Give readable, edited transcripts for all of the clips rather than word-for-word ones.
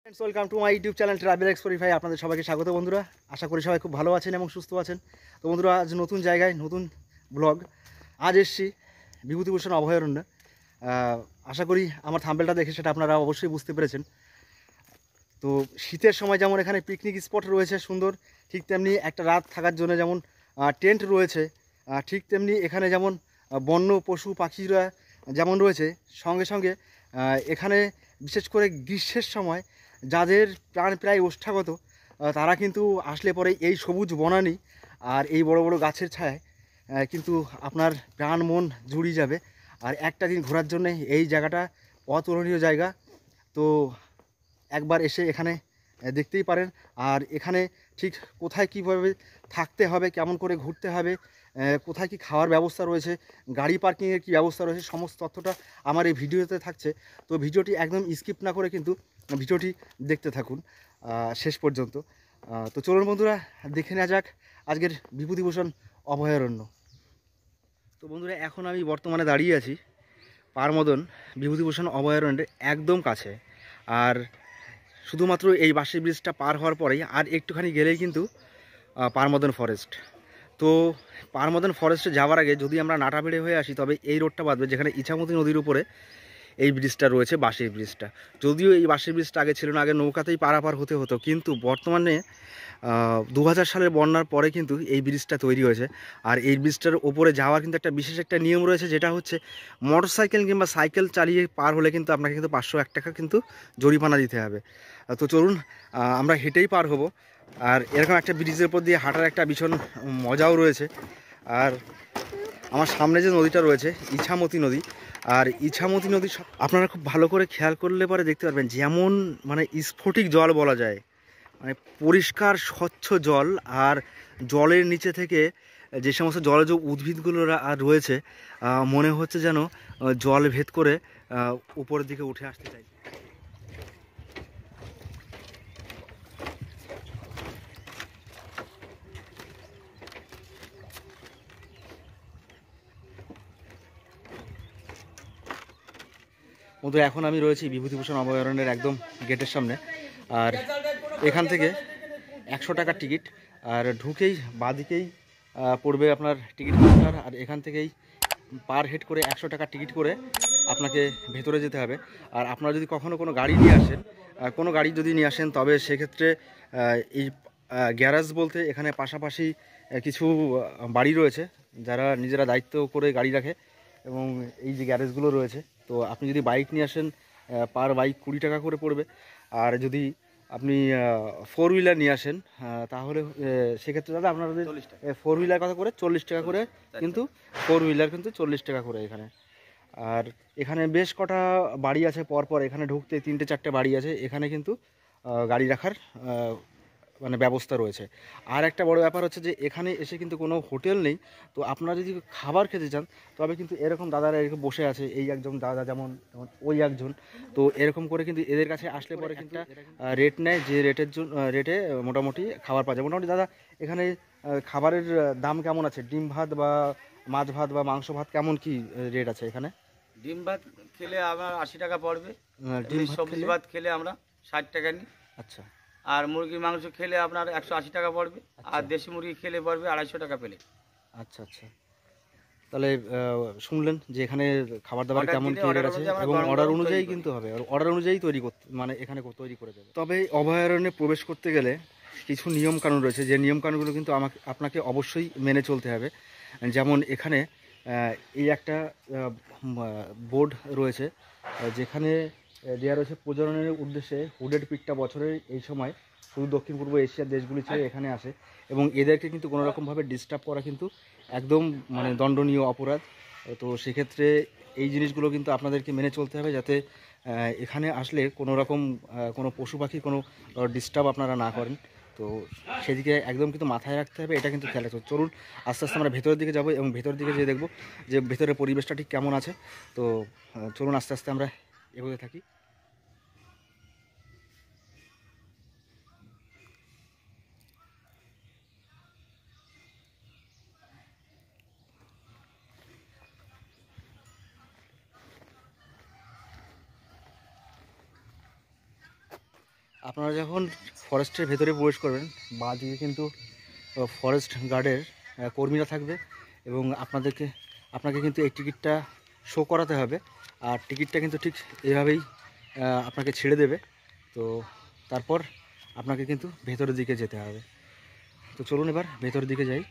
Welcome to my YouTube channel travel Explorify. আপনাদের সবাইকে স্বাগত বন্ধুরা। আশা করি সবাই খুব ভালো আছেন এবং সুস্থ আছেন। তো বন্ধুরা, আজ নতুন জায়গায় নতুন ব্লগ। আজ এসছি বিভূতিভূষণ অভয়ারণ্যে। আশা করি আমার থাম্বনেলটা দেখে সেটা আপনারা অবশ্যই বুঝতে পেরেছেন। তো শীতের সময় যেমন এখানে পিকনিক স্পট রয়েছে সুন্দর, ঠিক তেমনি একটা রাত থাকার জন্য যেমন টেন্ট রয়েছে, ঠিক তেমনি এখানে যেমন বন্য পশু পাখিরা যেমন রয়েছে, সঙ্গে সঙ্গে এখানে বিশেষ করে গ্রীষ্মের সময় যাদের প্রাণ প্রায় ওষ্ঠাগত, তারা কিন্তু আসলে পরে এই সবুজ বনানী আর এই বড় বড় গাছের ছায়ায় কিন্তু আপনার প্রাণ মন জুড়িয়ে যাবে। আর একটা দিন ঘোরার জন্যে এই জায়গাটা অতুলনীয় জায়গা। তো একবার এসে এখানে দেখতেই পারেন। আর এখানে ঠিক কোথায় কীভাবে থাকতে হবে, কেমন করে ঘুরতে হবে, কোথায় কি খাওয়ার ব্যবস্থা রয়েছে, গাড়ি পার্কিংয়ের কী ব্যবস্থা রয়েছে, সমস্ত তথ্যটা আমার এই ভিডিওতে থাকছে। তো ভিডিওটি একদম স্কিপ না করে কিন্তু ভিডিওটি দেখতে থাকুন শেষ পর্যন্ত। তো চলুন বন্ধুরা, দেখে নেওয়া যাক আজকের বিভূতিভূষণ অভয়ারণ্য। তো বন্ধুরা, এখন আমি বর্তমানে দাঁড়িয়ে আছি পারমদন বিভূতিভূষণ অভয়ারণ্যের একদম কাছে। আর শুধুমাত্র এই বাঁশের ব্রিজটা পার হওয়ার পরেই আর একটুখানি গেলেই কিন্তু পারমদন ফরেস্ট। তো পারমদন ফরেস্টে যাওয়ার আগে যদি আমরা নাটাবেড়ে হয়ে আসি, তবে এই রোডটা বাদবে যেখানে ইছামতি নদীর উপরে এই ব্রিজটা রয়েছে, বাঁশের ব্রিজটা। যদিও এই বাঁশের ব্রিজটা আগে ছিল না, আগে নৌকাতেই পারাপার হতে হতো, কিন্তু বর্তমানে 2000 সালের বন্যার পরে কিন্তু এই ব্রিজটা তৈরি হয়েছে। আর এই ব্রিজটার ওপরে যাওয়ার কিন্তু একটা বিশেষ একটা নিয়ম রয়েছে, যেটা হচ্ছে মোটরসাইকেল কিংবা সাইকেল চালিয়ে পার হলে কিন্তু আপনাকে কিন্তু 501 টাকা কিন্তু জরিমানা দিতে হবে। তো চলুন, আমরা হেঁটেই পার হব। আর এরকম একটা ব্রিজের উপর দিয়ে হাঁটার একটা ভীষণ মজাও রয়েছে। আর আমার সামনে যে নদীটা রয়েছে ইছামতি নদী, আর ইছামতি নদী আপনারা খুব ভালো করে খেয়াল করলে পরে দেখতে পারবেন যেমন মানে স্ফটিক জল বলা যায়, মানে পরিষ্কার স্বচ্ছ জল। আর জলের নিচে থেকে যে সমস্ত জলজ উদ্ভিদগুলো আর রয়েছে, মনে হচ্ছে যেন জল ভেদ করে উপরের দিকে উঠে আসতে চাই। বন্ধু, এখন আমি রয়েছি বিভূতিভূষণ অভয়ারণ্যের একদম গেটের সামনে। আর এখান থেকে 100 টাকার টিকিট, আর ঢুকেই বাঁদিকেই পড়বে আপনার টিকিট কাউন্টার। আর এখান থেকেই পার হেড করে 100 টাকার টিকিট করে আপনাকে ভেতরে যেতে হবে। আর আপনারা যদি কখনও কোনো গাড়ি নিয়ে আসেন, তবে সেক্ষেত্রে এই গ্যারাজ বলতে এখানে পাশাপাশি কিছু বাড়ি রয়েছে যারা নিজেরা দায়িত্ব করে গাড়ি রাখে, এবং এই যে গ্যারেজগুলো রয়েছে, তো আপনি যদি বাইক নিয়ে আসেন পার বাইক 20 টাকা করে পড়বে। আর যদি আপনি 4 হুইলার নিয়ে আসেন তাহলে সেক্ষেত্রে দাদা আপনাদের 4 হুইলার কথা করে 40 টাকা করে, কিন্তু 4 হুইলার কিন্তু 40 টাকা করে এখানে। আর এখানে বেশ কটা বাড়ি আছে পরপর, এখানে ঢুকতে 3-4টে বাড়ি আছে, এখানে কিন্তু গাড়ি রাখার মানে ব্যবস্থা রয়েছে। আর একটা বড় ব্যাপার হচ্ছে যে এখানে এসে কিন্তু কোনো হোটেল নেই। তো আপনারা যদি খাবার খেতে চান, তবে কিন্তু এরকম দাদারা এরকম বসে আছে, এই একজন দাদা যেমন ওই একজন। তো এরকম করে কিন্তু এদের কাছে আসলে পরে কিন্তু রেট নেয়, যে রেটে মোটামুটি খাবার পাওয়া যায়। মোটামুটি দাদা, এখানে খাবারের দাম কেমন আছে? ডিম ভাত বা মাছ ভাত বা মাংস ভাত কেমন কি রেট আছে এখানে? ডিম ভাত খেলে আমার 80 টাকা পড়বে। ডিম সবজি ভাত খেলে আমরা 60 টাকা নিই। আচ্ছা। আর মুরগির মাংস খেলে আপনার 180 টাকা পড়বে। আর দেশি মুরগি খেলে পড়বে 250 টাকা প্লেট। আচ্ছা আচ্ছা। তাহলে শুনলেন যে এখানে খাবার দাবার কেমন কি রেট আছে, এবং অর্ডার অনুযায়ী কিন্তু হবে, অর্ডার অনুযায়ী তৈরি করতে, মানে এখানে তৈরি করে দেবে। তবে অভয়ারণ্যে প্রবেশ করতে গেলে কিছু নিয়ম কানুন রয়েছে, যে নিয়ম কানুনগুলো কিন্তু আপনাকে অবশ্যই মেনে চলতে হবে। যেমন এখানে এই একটা বোর্ড রয়েছে, যেখানে দেওয়া রয়েছে প্রজননের উদ্দেশ্যে হুডেড পিকটা বছরের এই সময় শুধু দক্ষিণ পূর্ব এশিয়ার দেশগুলি ছেড়ে এখানে আসে, এবং এদেরকে কিন্তু কোনোরকমভাবে ডিস্টার্ব করা কিন্তু একদম মানে দণ্ডনীয় অপরাধ। তো সেক্ষেত্রে এই জিনিসগুলো কিন্তু আপনাদেরকে মেনে চলতে হবে, যাতে এখানে আসলে কোনো রকম কোনো পশু পাখি কোনো ডিস্টার্ব আপনারা না করেন। তো সেদিকে একদম কিন্তু মাথায় রাখতে হবে, এটা কিন্তু খেয়াল রাখতে হবে। চলুন আস্তে আস্তে আমরা ভেতরের দিকে যাবো, এবং ভেতরের দিকে যেয়ে দেখবো যে ভেতরের পরিবেশটা ঠিক কেমন আছে। তো চলুন আস্তে আস্তে আমরা এগোতে থাকি। আপনারা যখন ফরেস্টের ভেতরে প্রবেশ করবেন, বাঁ দিকে কিন্তু ফরেস্ট গার্ডের কর্মীরা থাকবে এবং আপনাকে কিন্তু এই টিকিটটা শো করাতে হবে। আর টিকিটটা কিন্তু ঠিক এইভাবেই আপনাকে ছেড়ে দেবে। তো তারপর আপনাকে কিন্তু ভেতরের দিকে যেতে হবে। তো চলুন এবার ভেতরের দিকে যাই।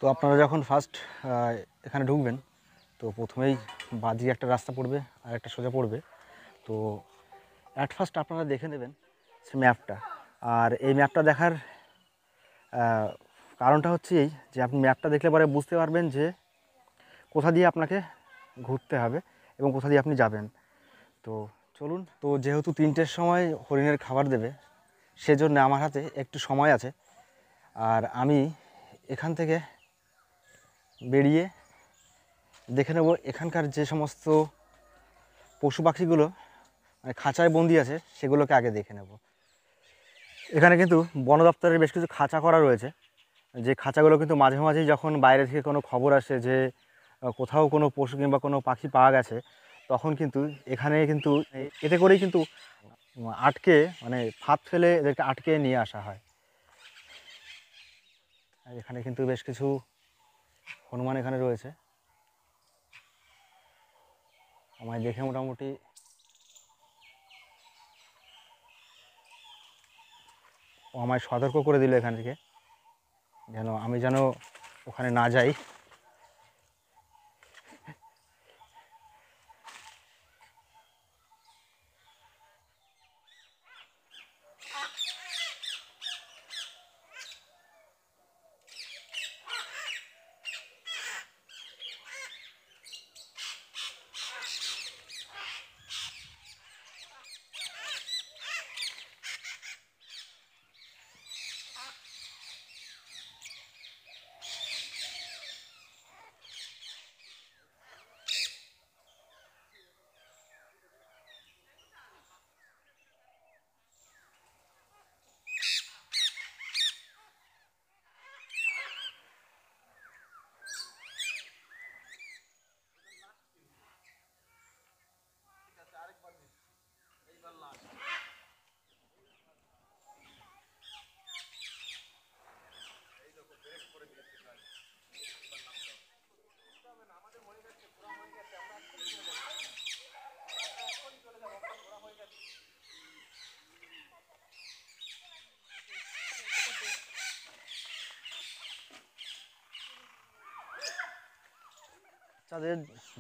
তো আপনারা যখন ফার্স্ট এখানে ঢুকবেন, তো প্রথমেই বাঁদিকে একটা রাস্তা পড়বে আর একটা সোজা পড়বে। তো অ্যাট ফার্স্ট আপনারা দেখে নেবেন সে ম্যাপটা। আর এই ম্যাপটা দেখার কারণটা হচ্ছে এই যে আপনি ম্যাপটা দেখলে পরে বুঝতে পারবেন যে কোথা দিয়ে আপনাকে ঘুরতে হবে এবং কোথা দিয়ে আপনি যাবেন। তো চলুন। তো যেহেতু 3টের সময় হরিণের খাবার দেবে, সেজন্য আমার হাতে একটু সময় আছে। আর আমি এখান থেকে বেরিয়ে দেখে নেব এখানকার যে সমস্ত পশু পাখিগুলো মানে খাঁচায় বন্দি আছে সেগুলোকে আগে দেখে নেব। এখানে কিন্তু বন দপ্তরের বেশ কিছু খাঁচা করা রয়েছে, যে খাঁচাগুলো কিন্তু মাঝে মাঝেই যখন বাইরে থেকে কোনো খবর আসে যে কোথাও কোনো পশু কিংবা কোনো পাখি পাওয়া গেছে, তখন কিন্তু এখানে কিন্তু এতে করেই কিন্তু আটকে মানে ফাঁদ ফেলে এদেরকে আটকে নিয়ে আসা হয়। আর এখানে কিন্তু বেশ কিছু হনুমান এখানে রয়েছে। আমায় দেখে মোটামুটি আমায় সতর্ক করে দিল এখান থেকে, আমি যেন ওখানে না যাই।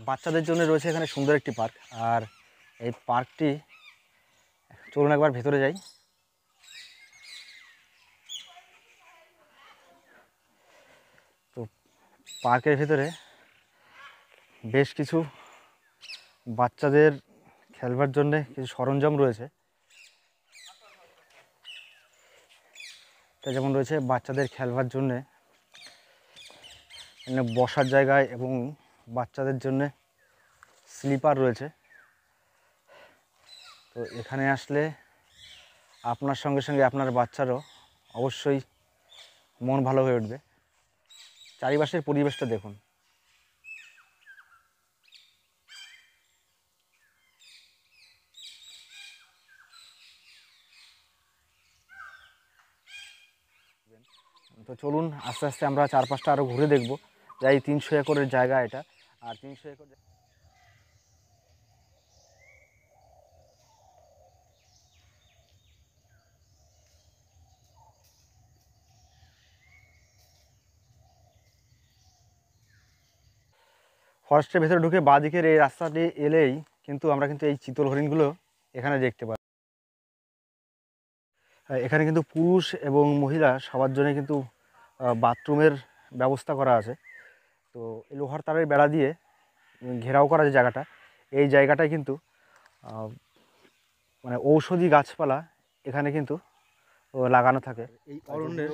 বাচ্চাদের জন্য রয়েছে এখানে সুন্দর একটি পার্ক। আর এই পার্কটি, চলুন একবার ভেতরে যাই। তো পার্কের ভেতরে বেশ কিছু বাচ্চাদের খেলবার জন্যে কিছু সরঞ্জাম রয়েছে। এটা যেমন রয়েছে বাচ্চাদের খেলবার জন্যে এখানে বসার জায়গায় এবং বাচ্চাদের জন্যে স্লিপার রয়েছে। তো এখানে আসলে আপনার সঙ্গে সঙ্গে আপনার বাচ্চারও অবশ্যই মন ভালো হয়ে উঠবে। চারিপাশের পরিবেশটা দেখুন। তো চলুন আস্তে আস্তে আমরা চারপাশটা আরও ঘুরে দেখব। যাই 300 একরের জায়গা এটা। আর 300 একর ফরেস্টের ভেতরে ঢুকে বাঁ দিকের এই রাস্তাটি এলেই কিন্তু আমরা কিন্তু এই চিতল হরিণগুলো এখানে দেখতে পাই। এখানে কিন্তু পুরুষ এবং মহিলা সবার জন্য কিন্তু বাথরুমের ব্যবস্থা করা আছে। তো এই লোহার তারের বেড়া দিয়ে ঘেরাও করা যে জায়গাটা, এই জায়গাটায় কিন্তু মানে ঔষধি গাছপালা এখানে কিন্তু লাগানো থাকে। এই অরণ্যের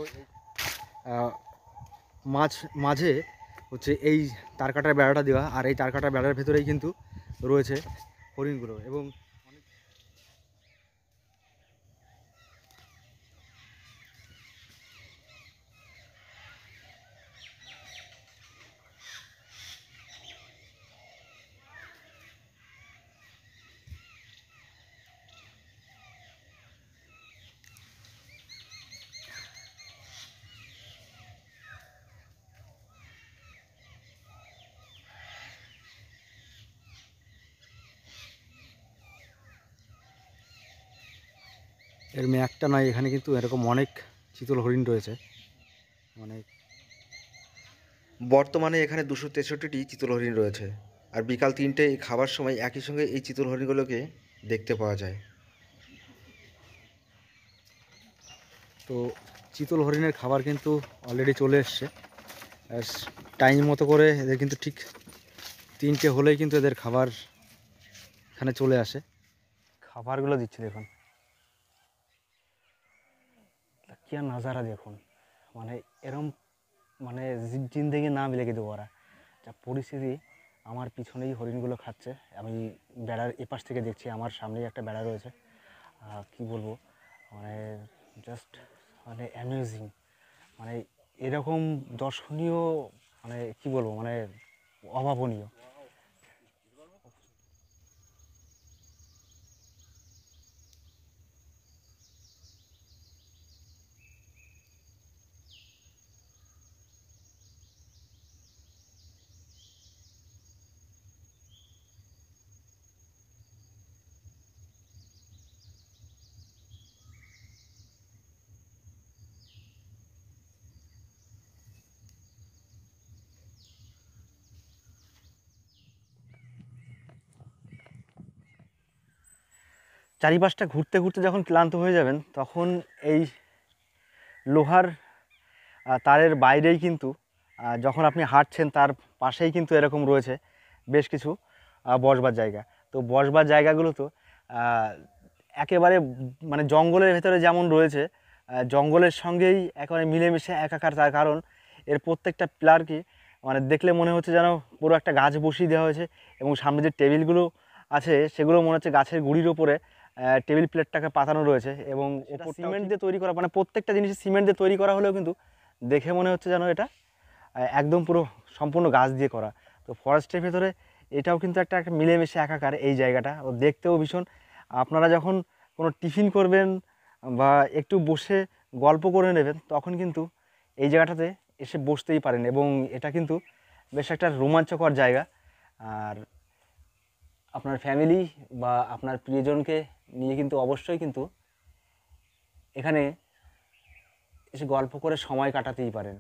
মাঝে হচ্ছে এই তারকাটার বেড়াটা দেওয়া, আর এই তারকাটার বেড়ার ভেতরেই কিন্তু রয়েছে হরিণগুলো। এবং এর একটা নয়, এখানে কিন্তু এরকম অনেক চিতল হরিণ রয়েছে। বর্তমানে এখানে 263টি চিতল হরিণ রয়েছে, আর বিকাল 3টে খাবার সময় একই সঙ্গে এই চিতল হরিণগুলোকে দেখতে পাওয়া যায়। তো চিতল হরিণের খাবার কিন্তু অলরেডি চলে এসছে। টাইম মতো করে এদের কিন্তু ঠিক 3টে হলেই কিন্তু এদের খাবার এখানে চলে আসে। খাবারগুলো দিচ্ছে দেখুন, কি আর নাজারা দেখুন, মানে এরম মানে জিন্দেগি না মিলেগে দেবো ওরা। যা পরিস্থিতি, আমার পিছনেই হরিণগুলো খাচ্ছে, আমি বেড়ার এপাশ থেকে দেখছি, আমার সামনেই একটা বেড়া রয়েছে। কি বলবো, মানে জাস্ট মানে অ্যামেজিং, মানে এরকম দর্শনীয়, মানে কি বলবো, মানে অভাবনীয়। চারিপাশটা ঘুরতে ঘুরতে যখন ক্লান্ত হয়ে যাবেন, তখন এই লোহার তারের বাইরেই কিন্তু যখন আপনি হাঁটছেন, তার পাশেই কিন্তু এরকম রয়েছে বেশ কিছু বসবার জায়গা। তো বসবার জায়গাগুলো তো একেবারে মানে জঙ্গলের ভেতরে যেমন রয়েছে, জঙ্গলের সঙ্গেই একেবারে মিলেমিশে একাকার। তার কারণ এর প্রত্যেকটা পিলারকে মানে দেখলে মনে হচ্ছে যেন পুরো একটা গাছ বসিয়ে দেওয়া হয়েছে, এবং সামনে যে টেবিলগুলো আছে সেগুলো মনে হচ্ছে গাছের গুঁড়ির ওপরে টেবিল প্লেটটাকে পাতানো রয়েছে। এবং এটা সিমেন্ট দিয়ে তৈরি করা, মানে প্রত্যেকটা জিনিস সিমেন্ট দিয়ে তৈরি করা হলেও কিন্তু দেখে মনে হচ্ছে যেন এটা একদম পুরো সম্পূর্ণ গাছ দিয়ে করা। তো ফরেস্টের ভেতরে এটাও কিন্তু একটা মিলেমিশে একাকার এই জায়গাটা, ও দেখতেও ভীষণ। আপনারা যখন কোনো টিফিন করবেন বা একটু বসে গল্প করে নেবেন, তখন কিন্তু এই জায়গাটাতে এসে বসতেই পারেন, এবং এটা কিন্তু বেশ একটা রোমাঞ্চকর জায়গা। আর আপনার ফ্যামিলি বা আপনার প্রিয়জনকে নিয়ে কিন্তু অবশ্যই কিন্তু এখানে এসে গল্প করে সময় কাটাতেই পারেন।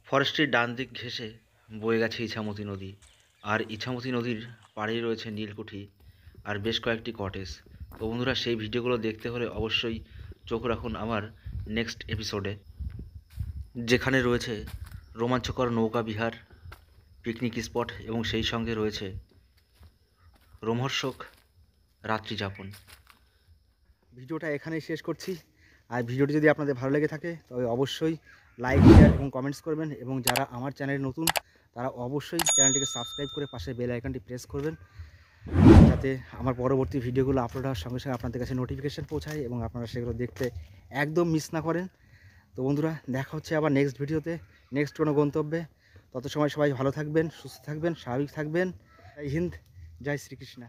ফরেস্টটির ডান দিক ঘেঁষে বয়ে গেছে ইছামতি নদী, আর ইছামতি নদীর পাড়েই রয়েছে নীলকুঠি আর বেশ কয়েকটি কটেজ। তো বন্ধুরা, সেই ভিডিওগুলো দেখতে হলে অবশ্যই চোখ রাখুন আমার নেক্সট এপিসোডে, যেখানে রয়েছে রোমাঞ্চকর নৌকা বিহার, পিকনিক স্পট, এবং সেই সঙ্গে রয়েছে রোমহর্ষক রাত্রিযাপন। ভিডিওটা এখানেই শেষ করছি। আর ভিডিওটি যদি আপনাদের ভালো লেগে থাকে তবে অবশ্যই লাইক, শেয়ার এবং কমেন্টস করবেন, এবং যারা আমার চ্যানেলে নতুন তারা অবশ্যই চ্যানেলটিকে সাবস্ক্রাইব করে পাশে বেল আইকনটি প্রেস করবেন, যাতে আমার পরবর্তী ভিডিওগুলো আপলোড হওয়ার সঙ্গে সঙ্গে আপনাদের কাছে নোটিফিকেশান পৌঁছায় এবং আপনারা সেগুলো দেখতে একদম মিস না করেন। তো বন্ধুরা, দেখা হচ্ছে আবার নেক্সট ভিডিওতে, নেক্সট কোনো গন্তব্যে। তত সময় সবাই ভালো থাকবেন, সুস্থ থাকবেন, স্বাভাবিক থাকবেন। জয় হিন্দ, জয় শ্রীকৃষ্ণ।